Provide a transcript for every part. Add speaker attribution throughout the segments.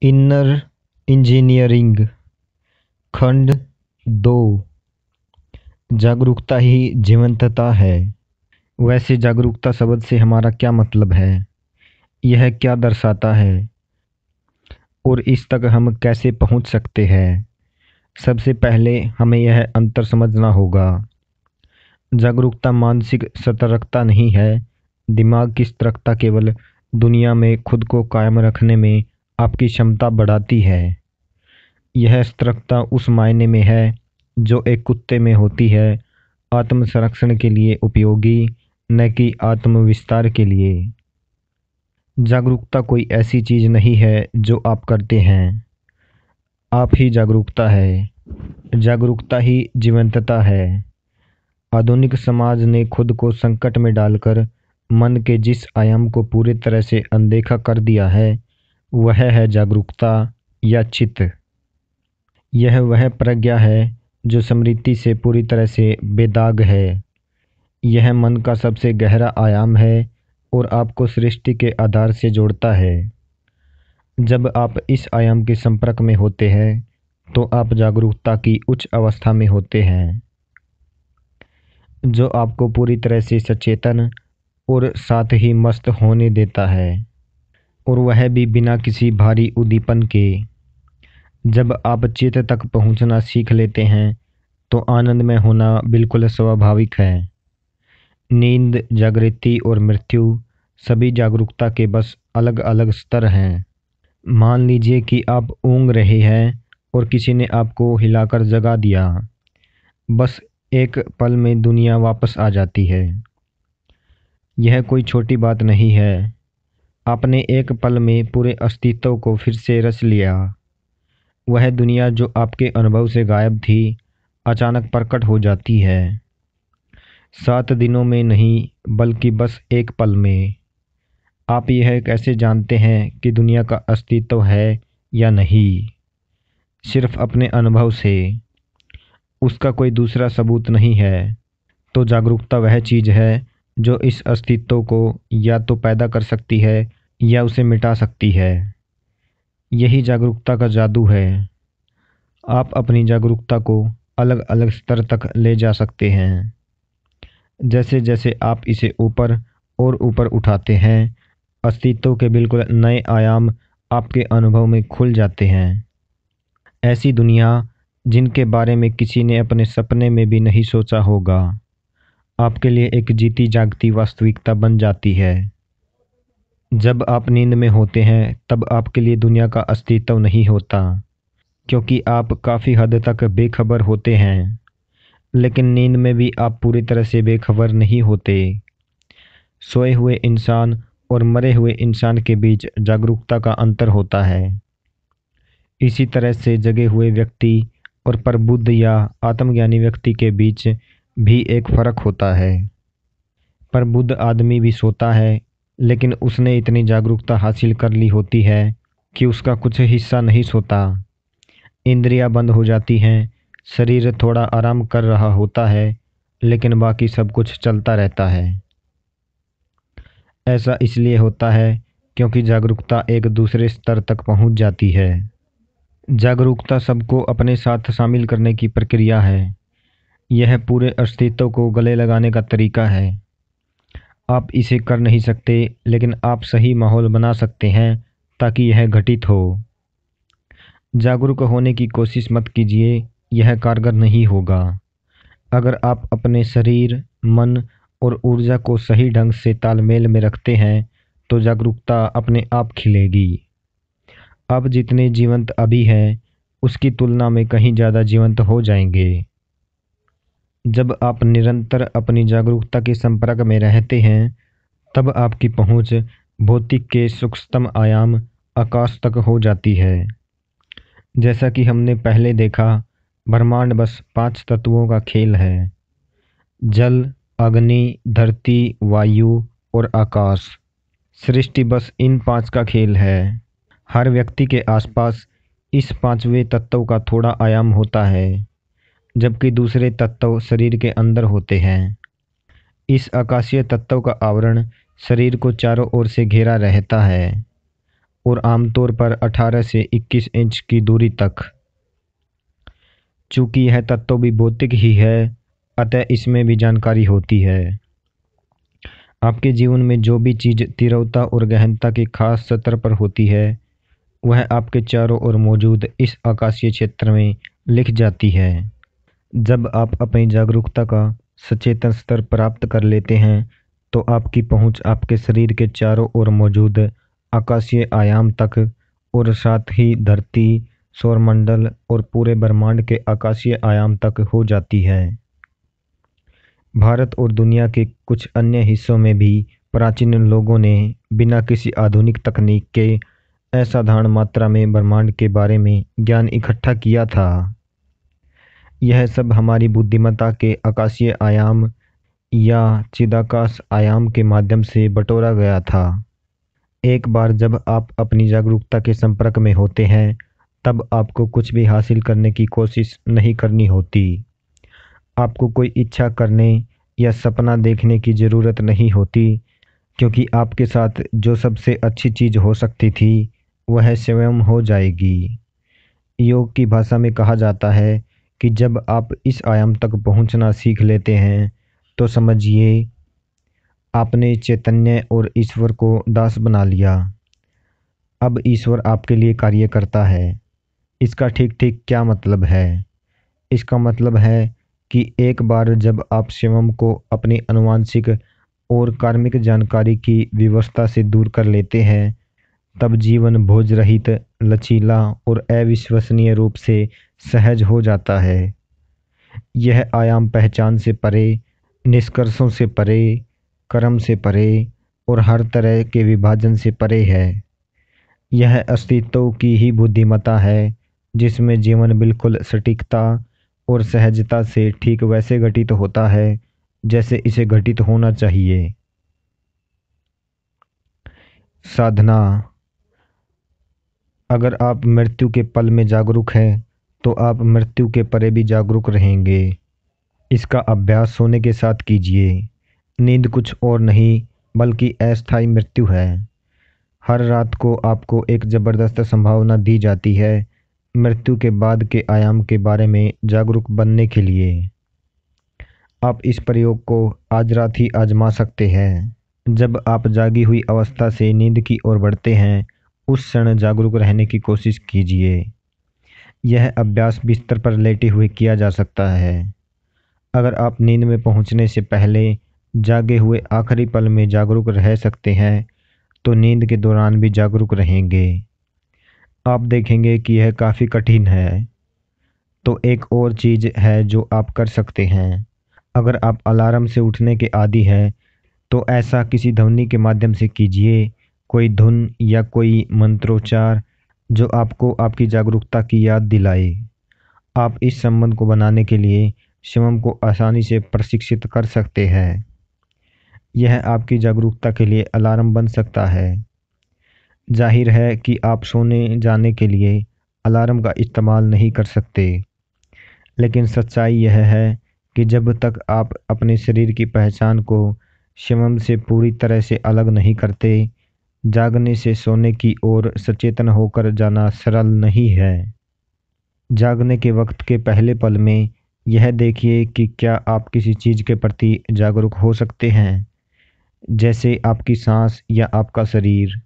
Speaker 1: Inner engineering खंड 2। जागरूकता ही जीवंतता है। वैसे जागरूकता शब्द से हमारा क्या मतलब है, यह क्या दर्शाता है और इस तक हम कैसे पहुंच सकते हैं। सबसे पहले हमें यह अंतर समझना होगा। जागरूकता मानसिक सतर्कता नहीं है। दिमाग की सतर्कता केवल दुनिया में खुद को कायम रखने में आपकी क्षमता बढ़ाती है। यह सतर्कता उस मायने में है जो एक कुत्ते में होती है, आत्म संरक्षण के लिए उपयोगी, न कि आत्म विस्तार के लिए। जागरूकता कोई ऐसी चीज नहीं है जो आप करते हैं, आप ही जागरूकता है। जागरूकता ही जीवंतता है। आधुनिक समाज ने खुद को संकट में डालकर मन के जिस आयाम को पूरी तरह से अनदेखा कर दिया है, वह है जागरूकता या चित्त। यह वह प्रज्ञा है जो स्मृति से पूरी तरह से बेदाग है। यह मन का सबसे गहरा आयाम है और आपको सृष्टि के आधार से जोड़ता है। जब आप इस आयाम के संपर्क में होते हैं तो आप जागरूकता की उच्च अवस्था में होते हैं, जो आपको पूरी तरह से सचेतन और साथ ही मस्त होने देता है, और वह भी बिना किसी भारी उद्दीपन के। जब आप चित्त तक पहुंचना सीख लेते हैं तो आनंद में होना बिल्कुल स्वाभाविक है। नींद, जागृति और मृत्यु सभी जागरूकता के बस अलग अलग स्तर हैं। मान लीजिए कि आप ऊँग रहे हैं और किसी ने आपको हिलाकर जगा दिया। बस एक पल में दुनिया वापस आ जाती है। यह कोई छोटी बात नहीं है। आपने एक पल में पूरे अस्तित्व को फिर से रच लिया। वह दुनिया जो आपके अनुभव से गायब थी, अचानक प्रकट हो जाती है। 7 दिनों में नहीं, बल्कि बस एक पल में। आप यह कैसे जानते हैं कि दुनिया का अस्तित्व है या नहीं? सिर्फ अपने अनुभव से। उसका कोई दूसरा सबूत नहीं है। तो जागरूकता वह चीज है जो इस अस्तित्व को या तो पैदा कर सकती है या उसे मिटा सकती है। यही जागरूकता का जादू है। आप अपनी जागरूकता को अलग अलग स्तर तक ले जा सकते हैं। जैसे जैसे आप इसे ऊपर और ऊपर उठाते हैं, अस्तित्व के बिल्कुल नए आयाम आपके अनुभव में खुल जाते हैं। ऐसी दुनिया जिनके बारे में किसी ने अपने सपने में भी नहीं सोचा होगा, आपके लिए एक जीती जागती वास्तविकता बन जाती है। जब आप नींद में होते हैं तब आपके लिए दुनिया का अस्तित्व नहीं होता, क्योंकि आप काफ़ी हद तक बेखबर होते हैं। लेकिन नींद में भी आप पूरी तरह से बेखबर नहीं होते। सोए हुए इंसान और मरे हुए इंसान के बीच जागरूकता का अंतर होता है। इसी तरह से जगे हुए व्यक्ति और प्रबुद्ध या आत्मज्ञानी व्यक्ति के बीच भी एक फर्क होता है। प्रबुद्ध आदमी भी सोता है, लेकिन उसने इतनी जागरूकता हासिल कर ली होती है कि उसका कुछ हिस्सा नहीं सोता। इंद्रियां बंद हो जाती हैं, शरीर थोड़ा आराम कर रहा होता है, लेकिन बाकी सब कुछ चलता रहता है। ऐसा इसलिए होता है क्योंकि जागरूकता एक दूसरे स्तर तक पहुंच जाती है। जागरूकता सबको अपने साथ शामिल करने की प्रक्रिया है। यह पूरे अस्तित्व को गले लगाने का तरीका है। आप इसे कर नहीं सकते, लेकिन आप सही माहौल बना सकते हैं ताकि यह घटित हो। जागरूक होने की कोशिश मत कीजिए, यह कारगर नहीं होगा। अगर आप अपने शरीर, मन और ऊर्जा को सही ढंग से तालमेल में रखते हैं तो जागरूकता अपने आप खिलेगी। आप जितने जीवंत अभी हैं, उसकी तुलना में कहीं ज़्यादा जीवंत हो जाएंगे। जब आप निरंतर अपनी जागरूकता के संपर्क में रहते हैं, तब आपकी पहुंच भौतिक के सूक्ष्मतम आयाम आकाश तक हो जाती है। जैसा कि हमने पहले देखा, ब्रह्मांड बस 5 तत्वों का खेल है। जल, अग्नि, धरती, वायु और आकाश। सृष्टि बस इन 5 का खेल है। हर व्यक्ति के आसपास इस 5वें तत्व का थोड़ा आयाम होता है, जबकि दूसरे तत्व शरीर के अंदर होते हैं। इस आकाशीय तत्व का आवरण शरीर को चारों ओर से घेरा रहता है। और आमतौर पर 18 से 21 इंच की दूरी तक। चूंकि यह तत्व भी भौतिक ही है, अतः इसमें भी जानकारी होती है। आपके जीवन में जो भी चीज़ तीव्रता और गहनता के खास स्तर पर होती है, वह आपके चारों ओर मौजूद इस आकाशीय क्षेत्र में लिख जाती है। जब आप अपनी जागरूकता का सचेतन स्तर प्राप्त कर लेते हैं, तो आपकी पहुंच आपके शरीर के चारों ओर मौजूद आकाशीय आयाम तक और साथ ही धरती, सौरमंडल और पूरे ब्रह्मांड के आकाशीय आयाम तक हो जाती है। भारत और दुनिया के कुछ अन्य हिस्सों में भी प्राचीन लोगों ने बिना किसी आधुनिक तकनीक के असाधारण मात्रा में ब्रह्मांड के बारे में ज्ञान इकट्ठा किया था। यह सब हमारी बुद्धिमत्ता के आकाशीय आयाम या चिदाकाश आयाम के माध्यम से बटोरा गया था। एक बार जब आप अपनी जागरूकता के संपर्क में होते हैं, तब आपको कुछ भी हासिल करने की कोशिश नहीं करनी होती। आपको कोई इच्छा करने या सपना देखने की ज़रूरत नहीं होती, क्योंकि आपके साथ जो सबसे अच्छी चीज़ हो सकती थी, वह स्वयं हो जाएगी। योग की भाषा में कहा जाता है कि जब आप इस आयाम तक पहुंचना सीख लेते हैं, तो समझिए आपने चैतन्य और ईश्वर को दास बना लिया। अब ईश्वर आपके लिए कार्य करता है। इसका ठीक ठीक क्या मतलब है? इसका मतलब है कि एक बार जब आप स्वयं को अपनी आनुवंशिक और कार्मिक जानकारी की व्यवस्था से दूर कर लेते हैं, तब जीवन बोझ रहित, लचीला और अविश्वसनीय रूप से सहज हो जाता है। यह आयाम पहचान से परे, निष्कर्षों से परे, कर्म से परे और हर तरह के विभाजन से परे है। यह अस्तित्व की ही बुद्धिमत्ता है, जिसमें जीवन बिल्कुल सटीकता और सहजता से ठीक वैसे घटित होता है जैसे इसे घटित होना चाहिए। साधना। अगर आप मृत्यु के पल में जागरूक हैं, तो आप मृत्यु के परे भी जागरूक रहेंगे। इसका अभ्यास सोने के साथ कीजिए। नींद कुछ और नहीं बल्कि अस्थायी मृत्यु है। हर रात को आपको एक जबरदस्त संभावना दी जाती है मृत्यु के बाद के आयाम के बारे में जागरूक बनने के लिए। आप इस प्रयोग को आज रात ही आजमा सकते हैं। जब आप जागी हुई अवस्था से नींद की ओर बढ़ते हैं, उस क्षण जागरूक रहने की कोशिश कीजिए। यह अभ्यास बिस्तर पर लेटे हुए किया जा सकता है। अगर आप नींद में पहुंचने से पहले जागे हुए आखिरी पल में जागरूक रह सकते हैं, तो नींद के दौरान भी जागरूक रहेंगे। आप देखेंगे कि यह काफ़ी कठिन है। तो एक और चीज़ है जो आप कर सकते हैं। अगर आप अलार्म से उठने के आदी हैं, तो ऐसा किसी ध्वनि के माध्यम से कीजिए, कोई धुन या कोई मंत्रोच्चार जो आपको आपकी जागरूकता की याद दिलाए। आप इस संबंध को बनाने के लिए स्वयं को आसानी से प्रशिक्षित कर सकते हैं। यह आपकी जागरूकता के लिए अलार्म बन सकता है। जाहिर है कि आप सोने जाने के लिए अलार्म का इस्तेमाल नहीं कर सकते, लेकिन सच्चाई यह है कि जब तक आप अपने शरीर की पहचान को स्वयं से पूरी तरह से अलग नहीं करते, जागने से सोने की ओर सचेतन होकर जाना सरल नहीं है। जागने के वक्त के पहले पल में यह देखिए कि क्या आप किसी चीज़ के प्रति जागरूक हो सकते हैं, जैसे आपकी सांस या आपका शरीर।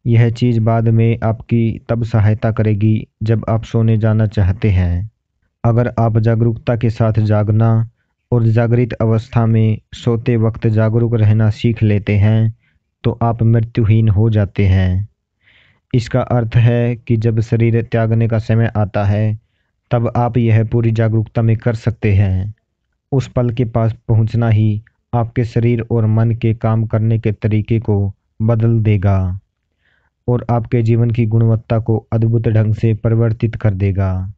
Speaker 1: यह चीज़ बाद में आपकी तब सहायता करेगी जब आप सोने जाना चाहते हैं। अगर आप जागरूकता के साथ जागना और जागृत अवस्था में सोते वक्त जागरूक रहना सीख लेते हैं, तो आप मृत्युहीन हो जाते हैं। इसका अर्थ है कि जब शरीर त्यागने का समय आता है, तब आप यह पूरी जागरूकता में कर सकते हैं। उस पल के पास पहुंचना ही आपके शरीर और मन के काम करने के तरीके को बदल देगा और आपके जीवन की गुणवत्ता को अद्भुत ढंग से परिवर्तित कर देगा।